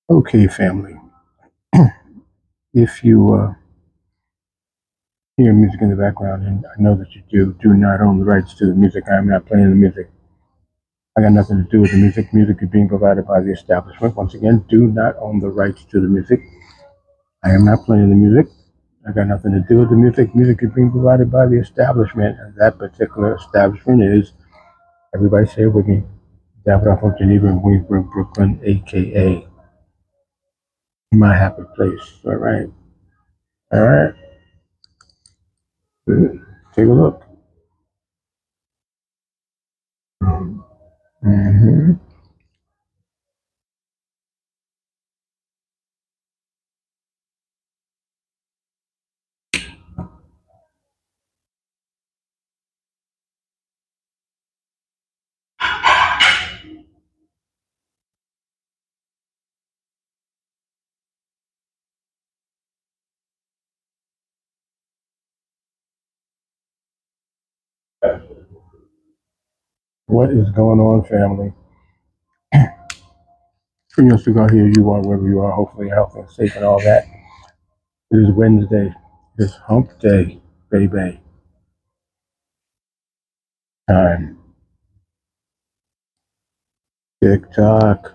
Okay, family. If you hear music in the background, and I know that you do not own the rights to the music. I am not playing the music. I got nothing to do with the music. Music is being provided by the establishment. Once again, do not own the rights to the music. I am not playing the music. I got nothing to do with the music. Music is being provided by the establishment, and that particular establishment is, everybody say it with me, Davidoff of Geneva and Williamsburg, Brooklyn, aka my happy place. All right. All right. Take a look. Mm-hmm. What is going on, family? For you to go here, you are wherever you are, hopefully healthy and safe and all that. It is Wednesday. It is hump day, baby. Time. TikTok.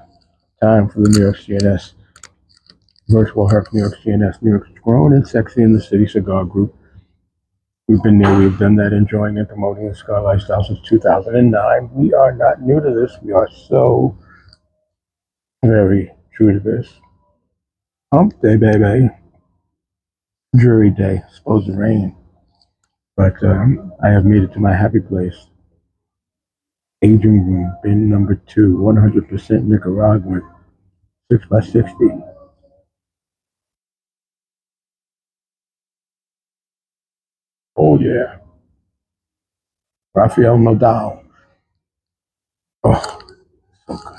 Time for the New York G&S Virtual Herf, New York G&S, New York's grown and sexy in the city cigar group. We've been there, we've done that, enjoying and promoting the cigar lifestyle since 2009. We are not new to this. We are so very true to this. Hump day, baby. Jury day. Supposed to rain. But I have made it to my happy place. Aging room, bin number 2, 100% Nicaraguan, 6 by 60. Oh yeah, Rafael Nadal. Oh, so good.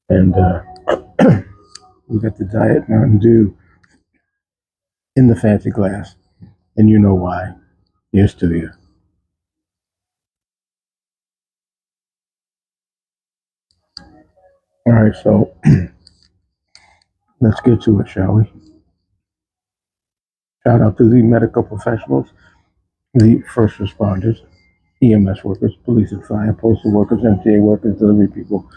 And we got the Diet Mountain Dew in the fancy glass. And you know why. Here's to you. All right, so let's get to it, shall we? Shout out to the medical professionals, the first responders, EMS workers, police and fire, postal workers, MTA workers, delivery people,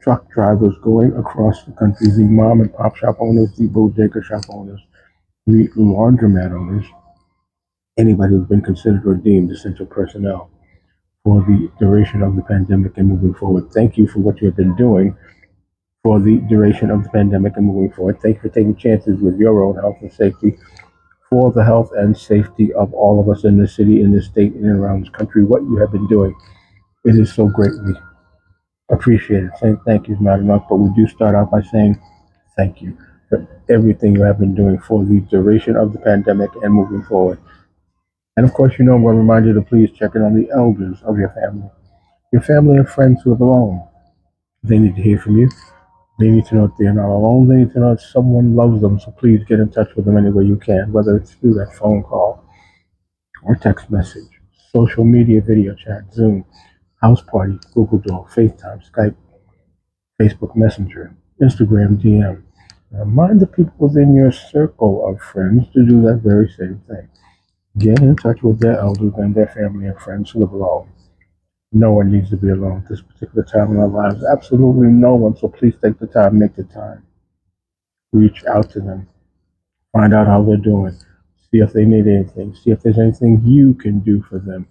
truck drivers going across the country, the mom and pop shop owners, the bodega shop owners, the laundromat owners, anybody who's been considered or deemed essential personnel for the duration of the pandemic and moving forward. Thank you for what you have been doing for the duration of the pandemic and moving forward. Thank you for taking chances with your own health and safety, for the health and safety of all of us in this city, in this state, and around this country. What you have been doing, it is so greatly appreciated. Saying thank you is not enough, but we do start out by saying thank you for everything you have been doing for the duration of the pandemic and moving forward. And of course, I'm going to remind you to please check in on the elders of your family and friends who are alone. They need to hear from you. They need to know that they're not alone. They need to know that someone loves them. So please get in touch with them any way you can, whether it's through that phone call or text message, social media, video chat, Zoom, house party, Google Duo, FaceTime, Skype, Facebook Messenger, Instagram DM. Remind the people within your circle of friends to do that very same thing. Get in touch with their elders and their family and friends who live alone. No one needs to be alone at this particular time in our lives. Absolutely no one. So please take the time, make the time. Reach out to them. Find out how they're doing. See if they need anything. See if there's anything you can do for them.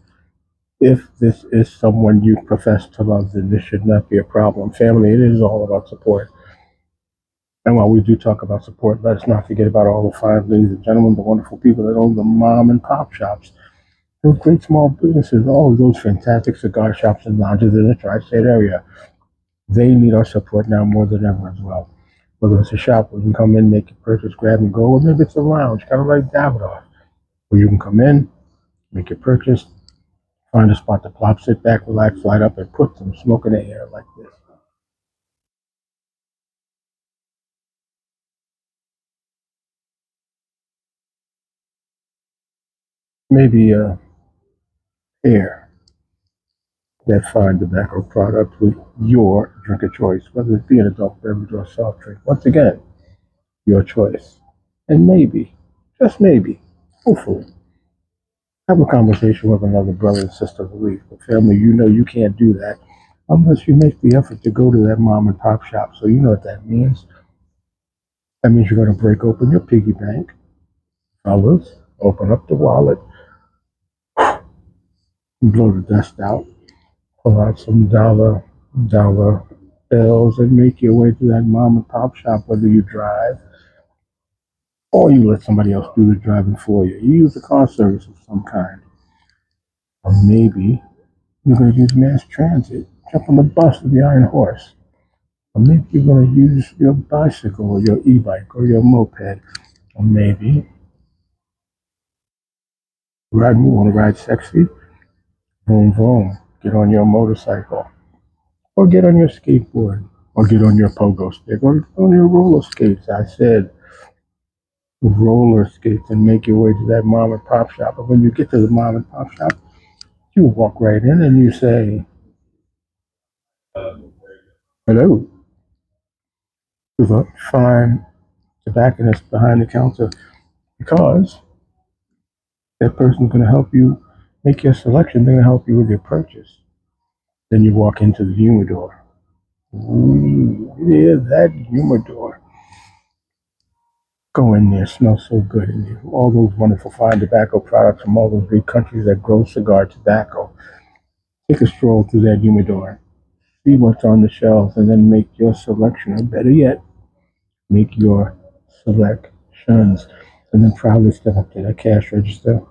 If this is someone you profess to love, then this should not be a problem. Family, it is all about support. And while we do talk about support, let us not forget about all the fine ladies and gentlemen, the wonderful people that own the mom and pop shops, those great small businesses, all of those fantastic cigar shops and lounges in the tri-state area. They need our support now more than ever as well. Whether it's a shop where you can come in, make your purchase, grab and go, or maybe it's a lounge, kind of like Davidoff, where you can come in, make your purchase, find a spot to plop, sit back, relax, light up, and put some smoke in the air like this. Maybe air, that fine tobacco product with your drink of choice, whether it be an adult beverage or a soft drink. Once again, your choice. And maybe, just maybe, hopefully, have a conversation with another brother and sister of belief. But family, you know you can't do that unless you make the effort to go to that mom and pop shop. So you know what that means. That means you're going to break open your piggy bank, fellas, open up the wallet, blow the dust out, pull out some dollar bills, and make your way to that mom and pop shop, whether you drive or you let somebody else do the driving for you. You use a car service of some kind. Or maybe you're going to use mass transit, jump on the bus with the Iron Horse. Or maybe you're going to use your bicycle or your e-bike or your moped. Or maybe want to ride sexy, vroom vroom, get on your motorcycle. Or get on your skateboard. Or get on your pogo stick. Or on your roller skates. I said roller skates and make your way to that mom and pop shop. But when you get to the mom and pop shop, you walk right in and you say, hello. There's a fine tobacconist behind the counter because that person's going to help you make your selection. They're going to help you with your purchase. Then you walk into the humidor. Ooh, yeah, that humidor. Go in there, smells so good in there. All those wonderful fine tobacco products from all those big countries that grow cigar tobacco. Take a stroll through that humidor. See what's on the shelves and then make your selection. Or better yet, make your selections. And then proudly step up to that cash register.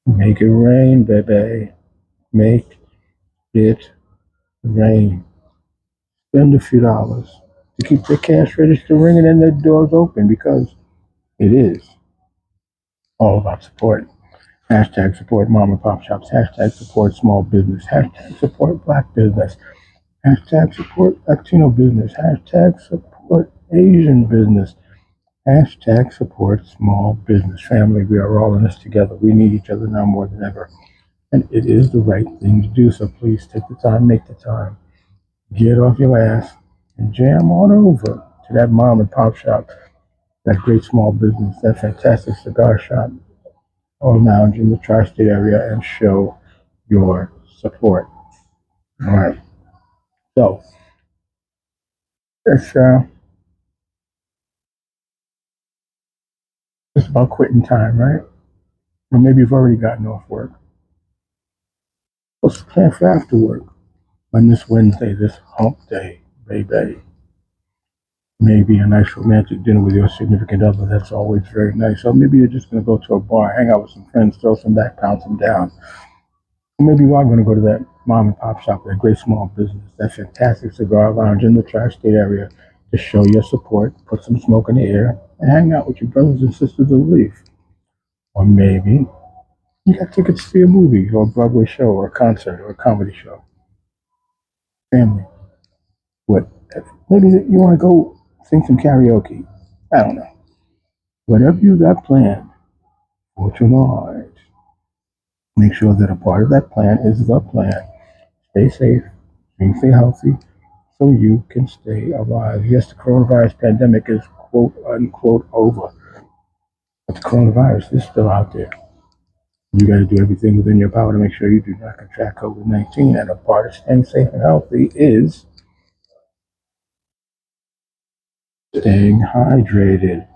Make it rain, baby. Make it rain. Spend a few dollars to keep the cash register ringing and the doors open because it is all about support. Hashtag support mom and pop shops. Hashtag support small business. Hashtag support black business. Hashtag support Latino business. Hashtag support Asian business. Hashtag support small business. Family, we are all in this together. We need each other now more than ever. And it is the right thing to do. So please take the time, make the time. Get off your ass and jam on over to that mom and pop shop, that great small business, that fantastic cigar shop or lounge in the tri-state area and show your support. All right. So it's just about quitting time, right? Or maybe you've already gotten off work. What's the plan for after work? On this Wednesday, this hump day, baby. Maybe a nice romantic dinner with your significant other. That's always very nice. Or maybe you're just going to go to a bar, hang out with some friends, throw some back, pound some down. Or maybe you are going to go to that mom and pop shop, that great small business, that fantastic cigar lounge in the tri-state area to show your support, put some smoke in the air, and hang out with your brothers and sisters of the leaf. Or maybe you got tickets to a movie or a Broadway show or a concert or a comedy show. Family. What? Maybe you want to go sing some karaoke. I don't know. Whatever you got planned for tonight, make sure that a part of that plan is the plan. Stay safe, stay healthy, so you can stay alive. Yes, the coronavirus pandemic is quote unquote over, but the coronavirus is still out there. You got to do everything within your power to make sure you do not contract COVID-19. And a part of staying safe and healthy is staying hydrated.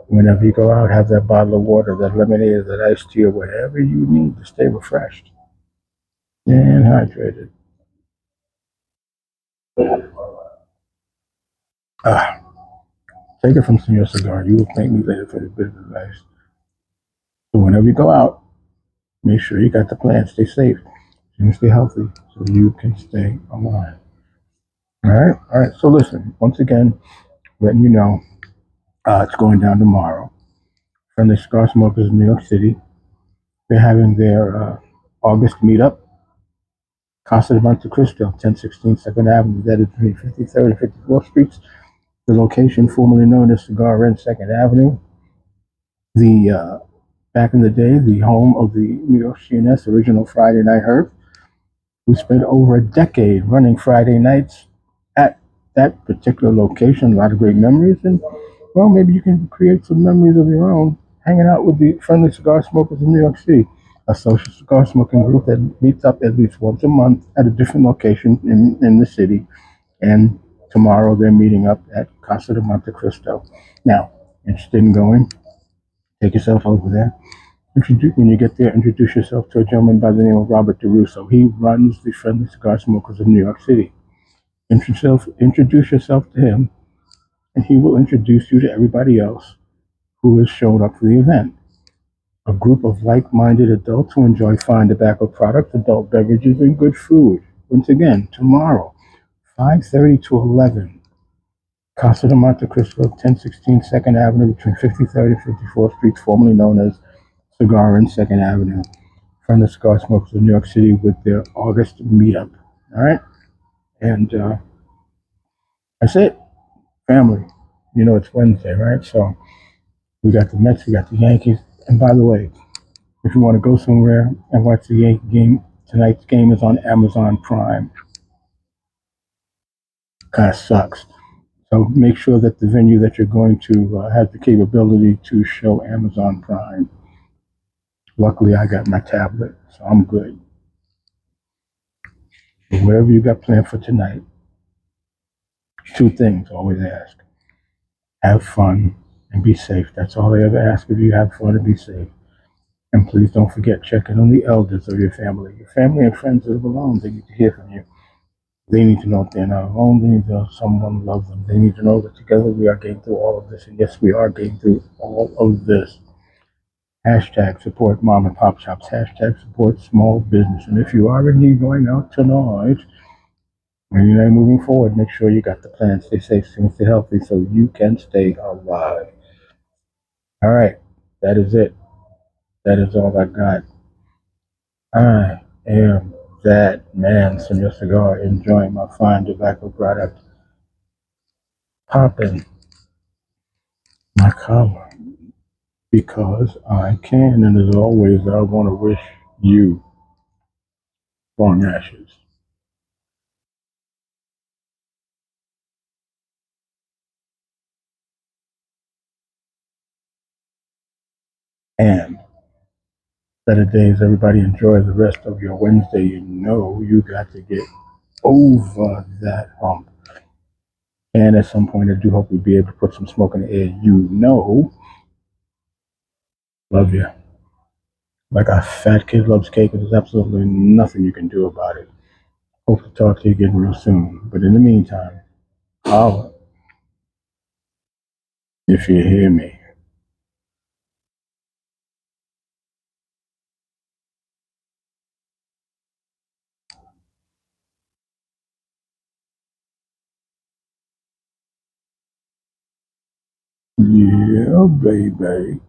Whenever you go out, have that bottle of water, that lemonade, that iced tea, or whatever you need to stay refreshed and hydrated. Ah, take it from Senor Cigar. You will thank me later for this bit of advice. So whenever you go out, make sure you got the plan. Stay safe. You stay healthy so you can stay alive. All right? All right. So listen, once again, letting you know it's going down tomorrow. Friendly Cigar Smokers in New York City. They're having their August meetup. Casa de Monte Cristo, 1016 2nd Avenue. That is between 53rd and 54th Streets. The location formerly known as Cigar Inn 2nd Avenue. Back in the day, the home of the New York G&S original Friday Night Herf. We spent over a decade running Friday nights at that particular location. A lot of great memories, and well, maybe you can create some memories of your own hanging out with the Friendly Cigar Smokers in New York City, a social cigar smoking group that meets up at least once a month at a different location in the city. And tomorrow they're meeting up at Casa de Monte Cristo. Now, interested in going? Take yourself over there. When you get there, introduce yourself to a gentleman by the name of Robert DeRusso. He runs the Friendly Cigar Smokers of New York City. Introduce yourself to him, and he will introduce you to everybody else who has shown up for the event. A group of like-minded adults who enjoy fine tobacco products, adult beverages, and good food. Once again, tomorrow, 5:30 to 11, Casa de Monte Cristo, 1016 2nd Avenue, between 53rd and 54th Streets, formerly known as Cigar and 2nd Avenue. From the Cigar Smokers of New York City with their August meetup. All right? And that's it. Family. You know, it's Wednesday, right? So we got the Mets, we got the Yankees. And by the way, if you want to go somewhere and watch the Yankee game, tonight's game is on Amazon Prime. Kind of sucks. So make sure that the venue that you're going to has the capability to show Amazon Prime. Luckily, I got my tablet, so I'm good. But whatever you got planned for tonight, two things always ask: have fun and be safe. That's all I ever ask of you. Have fun and be safe. And please don't forget, check in on the elders of your family. Your family and friends that live alone, they need to hear from you. They need to know that they're not alone. They need to know someone loves them. They need to know that together we are getting through all of this. And yes, we are getting through all of this. Hashtag support mom and pop shops. Hashtag support small business. And if you are indeed going out tonight, and you're moving forward, make sure you got the plan. Stay safe, stay healthy, so you can stay alive. All right, that is it. That is all I got. I am that man, Senor Cigar, enjoying my fine tobacco product, popping my collar because I can. And as always, I want to wish you long ashes. And better days, everybody. Enjoy the rest of your Wednesday. You know you got to get over that hump. And at some point, I do hope we'll be able to put some smoke in the air. You know, love you. Like a fat kid loves cake, and there's absolutely nothing you can do about it. Hope to talk to you again real soon. But in the meantime, holla if you hear me. Yeah, baby.